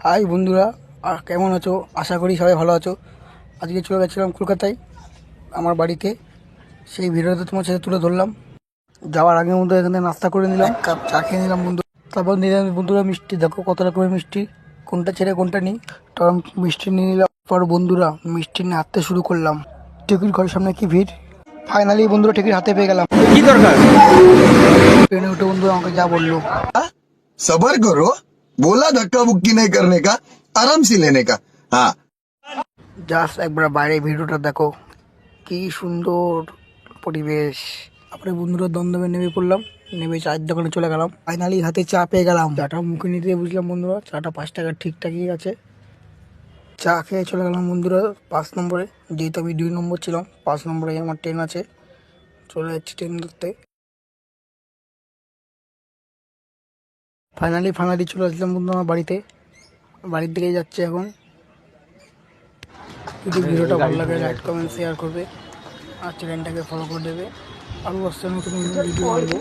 High বন্ধুরা, কেমন আছো? আশা করি সবাই ভালো আছো। আজকে চলে গেছিলাম কলকাতায় আমার বাড়িতে, সেই ভিডিওটা তোমার সাথে তুলে ধরলাম। যাওয়ার আগের মধ্যে এখানে নাস্তা করে নিলাম, এক কাপ চা খেয়ে নিলাম বন্ধু। তারপর নিলাম বন্ধুরা মিষ্টি, দেখো কত রকমের মিষ্টি, কোনটা ছেড়ে কোনটা নিই। তখন মিষ্টি নিয়ে নিলাম। পর বন্ধুরা মিষ্টি নিয়ে হাঁটতে শুরু করলাম। টিকিট ঘরের সামনে কি ভিড়! ফাইনালি বন্ধুরা টিকিট হাতে পেয়ে গেলাম। কি দরকার? ট্রেনে উঠে বন্ধুরা আমাকে যা বললো, सबर करो, बोला धक्का मुक्की नहीं करने का, आराम से लेने का। हाँ জাস্ট একবার বাইরে ভিডিওটা দেখো, কি সুন্দর পরিবেশ। তারপরে বন্ধুরা দমদমে নেমে পড়লাম, নেমে চায়ের দোকানে চলে গেলাম। ফাইনালি হাতে চা পেয়ে গেলাম। চাটা মুখে নিতে বুঝলাম বন্ধুরা চাটা 5 টাকা ঠিকঠাকই আছে। চা খেয়ে চলে গেলাম বন্ধুরা 5 নম্বরে, যেহেতু আমি 2 নম্বর ছিলাম। 5 নম্বরে আমার ট্রেন আছে, চলে যাচ্ছি ট্রেন ধরতে। ফাইনালি চলে আসলাম বন্ধু আমার বাড়িতে। বাড়ির দিকে যাচ্ছে এখন। যদি ভিডিওটা ভালো লাগে লাইক কমেন্ট শেয়ার করবে আর চ্যানেলটাকে ফলো করে দেবে। আরও আসছে নতুন ভিডিও আনবো।